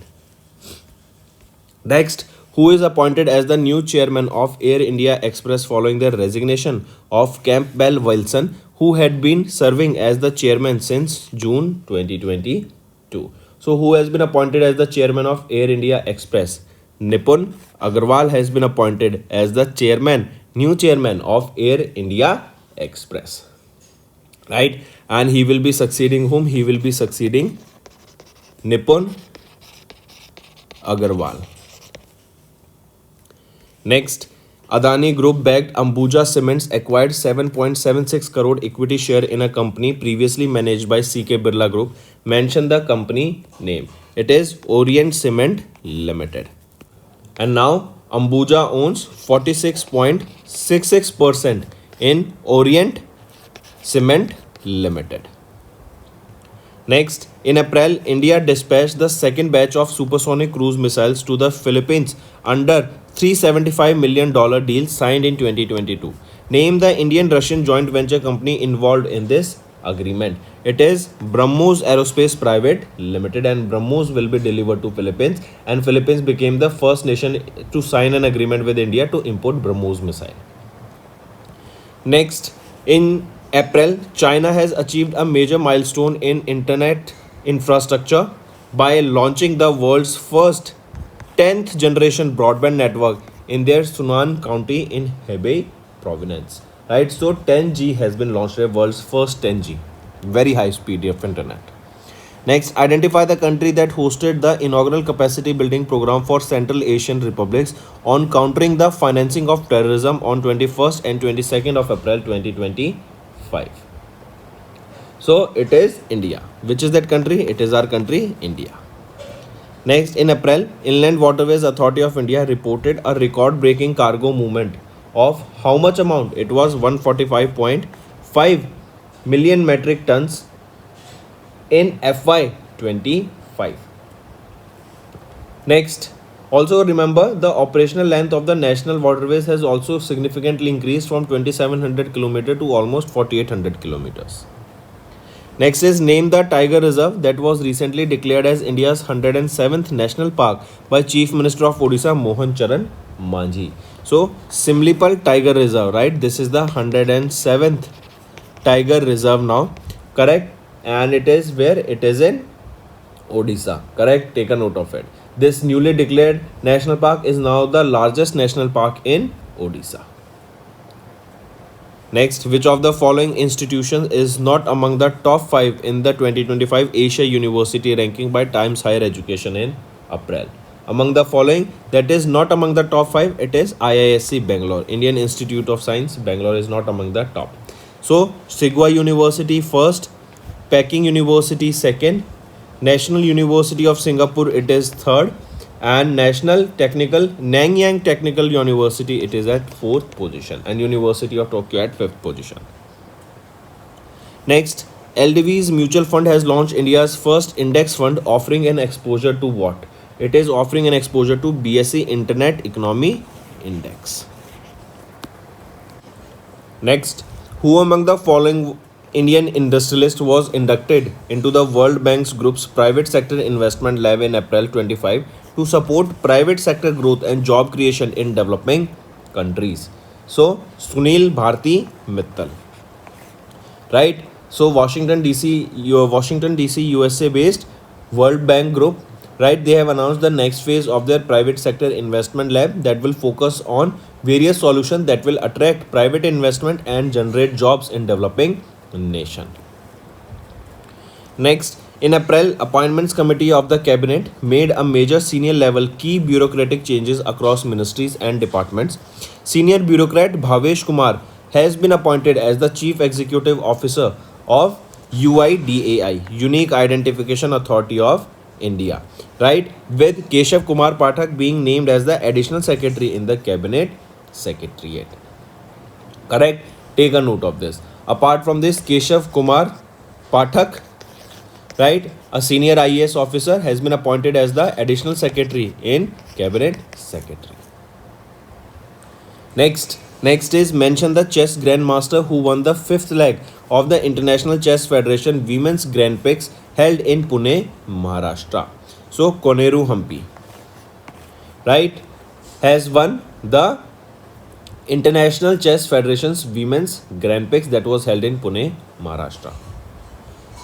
Next, who is appointed as the new chairman of Air India Express following the resignation of Campbell Wilson, who had been serving as the chairman since June 2022. So, who has been appointed as the chairman of Air India Express? Nipun Agarwal has been appointed as the new chairman of Air India Express. Right? And he will be succeeding whom? He will be succeeding Nipun Agarwal. Next, Adani Group backed Ambuja Cements acquired 7.76 crore equity share in a company previously managed by CK Birla Group. Mention the company name. It is Orient Cement Limited. And now Ambuja owns 46.66% in Orient Cement Limited. Next, in April, India dispatched the second batch of supersonic cruise missiles to the Philippines under $375 million deal signed in 2022. Name the Indian-Russian joint venture company involved in this agreement. It is BrahMos Aerospace Private Limited, and BrahMos will be delivered to Philippines, and Philippines became the first nation to sign an agreement with India to import BrahMos missile. Next, in April, China has achieved a major milestone in internet infrastructure by launching the world's first 10th generation broadband network in their Sunan County in Hebei province. Right, so 10G has been launched, the world's first 10G, very high speed of internet. Next, identify the country that hosted the inaugural capacity building program for Central Asian republics on countering the financing of terrorism on 21st and 22nd of April 2025. So it is India. Which is that country? It is our country, India. Next, in April, Inland Waterways Authority of India reported a record-breaking cargo movement of how much amount? It was 145.5 million metric tons in FY25. Next, also remember the operational length of the national waterways has also significantly increased from 2700 km to almost 4800 kilometers. Next is name the tiger reserve that was recently declared as India's 107th national park by Chief Minister of Odisha Mohan Charan Manjhi. So Simlipal Tiger Reserve, right? This is the 107th tiger reserve now, correct? And it is where? It is in Odisha, correct? Take a note of it. This newly declared national park is now the largest national park in Odisha. Next, which of the following institutions is not among the top 5 in the 2025 Asia University ranking by Times Higher Education in April? Among the following, that is not among the top 5, it is IISc Bangalore, Indian Institute of Science. Bangalore is not among the top. So, Sigwa University first, Peking University second, National University of Singapore it is third, and Nanyang Technical University it is at 4th position, and University of Tokyo at 5th position. Next, LDV's mutual fund has launched India's first index fund offering an exposure to what? It is offering an exposure to BSE Internet Economy Index. Next, who among the following Indian industrialist was inducted into the World Bank's Group's Private Sector Investment Lab in April 25 to support private sector growth and job creation in developing countries? So, Sunil Bharti Mittal. Right? So, Washington DC, USA based World Bank Group, right? They have announced the next phase of their private sector investment lab that will focus on various solutions that will attract private investment and generate jobs in developing nation. Next, in April, Appointments Committee of the Cabinet made a major senior level key bureaucratic changes across ministries and departments. Senior bureaucrat Bhavesh Kumar has been appointed as the Chief Executive Officer of UIDAI, Unique Identification Authority of India, right? With Keshav Kumar Pathak being named as the Additional Secretary in the Cabinet Secretariat. Correct? Take a note of this. Apart from this, Keshav Kumar Pathak, right, a senior IAS officer, has been appointed as the Additional Secretary in Cabinet Secretary. Next is mention the chess grandmaster who won the 5th leg of the International Chess Federation Women's Grand Prix held in Pune, Maharashtra. So Koneru Hampi, right, has won the International Chess Federation's Women's Grand Prix that was held in Pune, Maharashtra.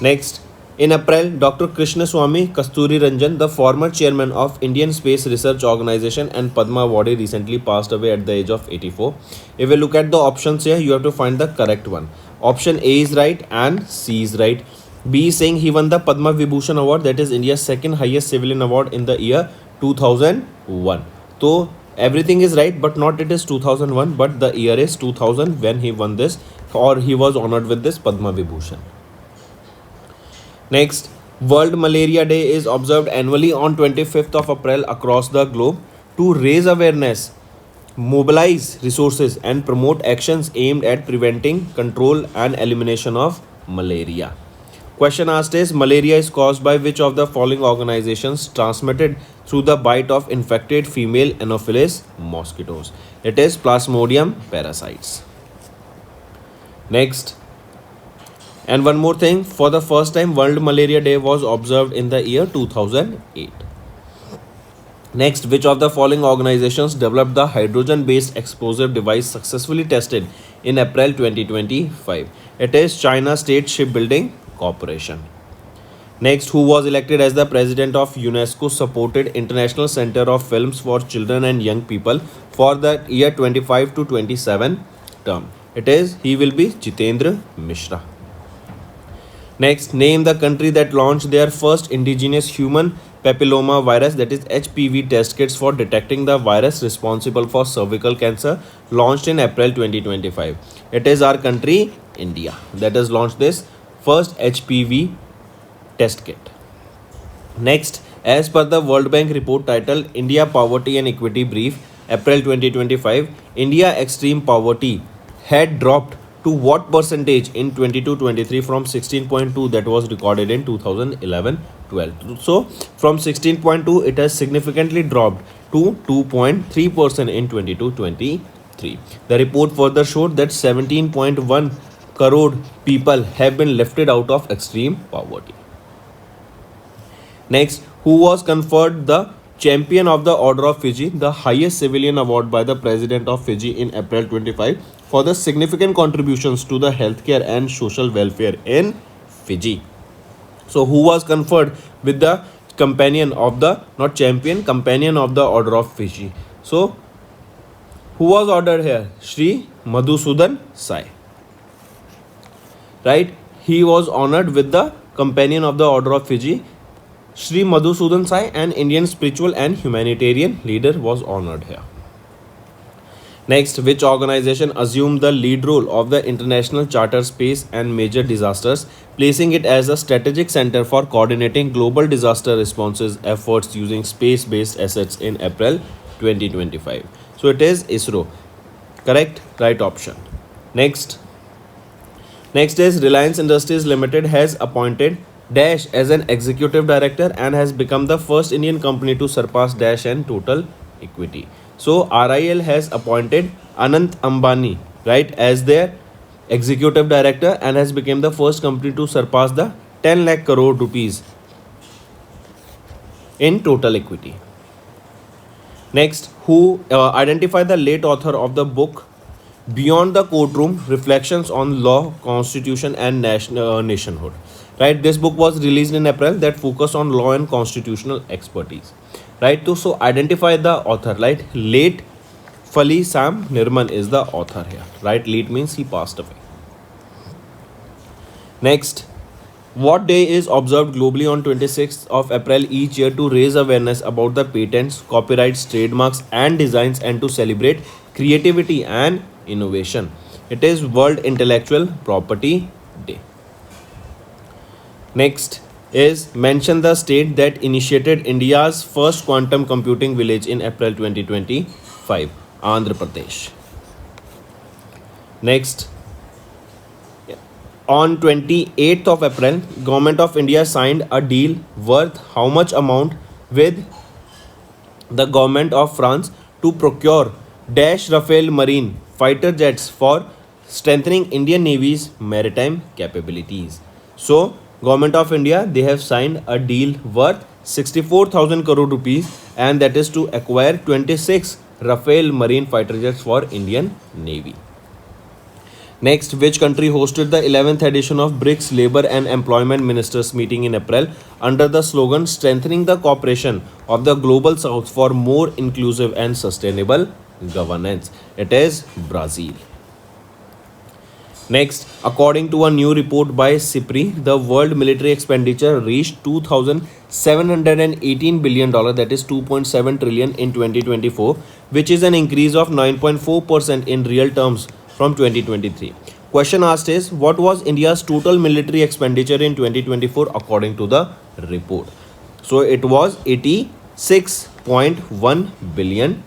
Next, in April, Dr. Krishnaswamy Kasturi Ranjan, the former chairman of Indian Space Research Organization and Padma Awardee, recently passed away at the age of 84. If we look at the options here, you have to find the correct one. Option A is right and C is right. B is saying he won the Padma Vibhushan Award, that is India's second highest civilian award, in the year 2001. So everything is right, but not it is 2001, but the year is 2000 when he won this, or he was honored with this Padma Vibhushan. Next, World Malaria Day is observed annually on 25th of April across the globe to raise awareness, mobilize resources and promote actions aimed at preventing, control and elimination of malaria. Question asked is, malaria is caused by which of the following organizations transmitted through the bite of infected female Anopheles mosquitoes? It is Plasmodium parasites. Next, and one more thing, for the first time World Malaria Day was observed in the year 2008. Next, which of the following organizations developed the hydrogen-based explosive device successfully tested in April 2025? It is China State Shipbuilding Corporation. Next, who was elected as the president of UNESCO-supported International Center of Films for Children and Young People for the year 25 to 27 term? He will be Jitendra Mishra. Next, name the country that launched their first indigenous human papilloma virus, that is HPV test kits for detecting the virus responsible for cervical cancer, launched in April 2025. It is our country, India, that has launched this first HPV test kit. Next, as per the World Bank report titled India Poverty and Equity Brief, April 2025, India extreme poverty had dropped to what percentage in 22-23 from 16.2 that was recorded in 2011-12. So from 16.2 it has significantly dropped to 2.3% in 22-23. The report further showed that 17.1 crore people have been lifted out of extreme poverty. Next, who was conferred the Champion of the Order of Fiji, the highest civilian award by the President of Fiji in April 25 for the significant contributions to the healthcare and social welfare in Fiji? So who was conferred with the Companion of the, not Champion, Companion of the Order of Fiji? So who was ordered here? Shri Madhusudan Sai. Right? He was honored with the Companion of the Order of Fiji. Shri Madhusudan Sai, an Indian spiritual and humanitarian leader, was honored here. Next, which organization assumed the lead role of the International Charter Space and Major Disasters, placing it as a strategic center for coordinating global disaster responses efforts using space-based assets in April 2025? So it is ISRO. Correct? Right option. Next is Reliance Industries Limited has appointed Dash as an executive director and has become the first Indian company to surpass Dash in total equity. So RIL has appointed Anant Ambani, right, as their executive director and has become the first company to surpass the 10 lakh crore rupees in total equity. Next, who identify the late author of the book Beyond the Courtroom: Reflections on Law, Constitution and Nationhood. Right, this book was released in April that focus on law and constitutional expertise. Right, so identify the author. Right, late Fali Sam Nirman is the author here. Right, late means he passed away. Next, what day is observed globally on 26th of April each year to raise awareness about the patents, copyrights, trademarks and designs and to celebrate creativity and innovation? It is World Intellectual Property Day. Next is mention the state that initiated India's first quantum computing village in April 2025, Andhra Pradesh. Next, on 28th of April, Government of India signed a deal worth how much amount with the Government of France to procure Dash Rafale Marine fighter jets for strengthening Indian Navy's maritime capabilities. So, Government of India, they have signed a deal worth 64,000 crore rupees and that is to acquire 26 Rafale Marine fighter jets for Indian Navy. Next, which country hosted the 11th edition of BRICS Labour and Employment Ministers meeting in April under the slogan Strengthening the Cooperation of the Global South for More Inclusive and Sustainable Governance? It is Brazil. Next, according to a new report by CIPRI, the world military expenditure reached $2,718 billion, that is 2.7 trillion in 2024, which is an increase of 9.4% in real terms from 2023. Question asked is, what was India's total military expenditure in 2024 according to the report? So it was $86.1 billion.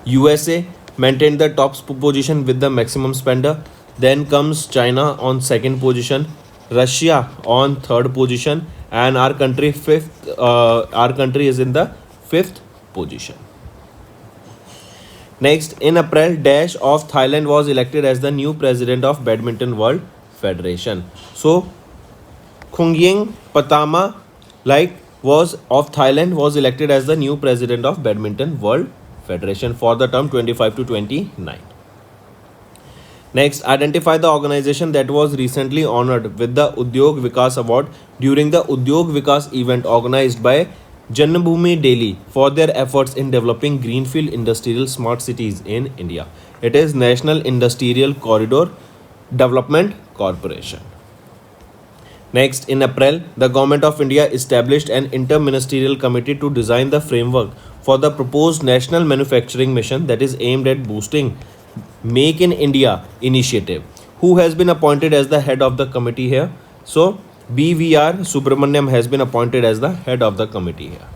USA maintained the top position with the maximum spender. Then comes China on second position, Russia on third position, and our country is in the fifth position. Next, in April, Dash of Thailand was elected as the new president of Badminton World Federation. So, Khungying Patama of Thailand was elected as the new president of Badminton World Federation for the term 25 to 29. Next, identify the organization that was recently honored with the Udyog Vikas Award during the Udyog Vikas event organized by Janmabhoomi Delhi for their efforts in developing greenfield industrial smart cities in India. It is National Industrial Corridor Development Corporation. Next, in April, the Government of India established an interministerial committee to design the framework for the proposed national manufacturing mission that is aimed at boosting Make in India initiative. Who has been appointed as the head of the committee here? So, BVR Subramaniam has been appointed as the head of the committee here.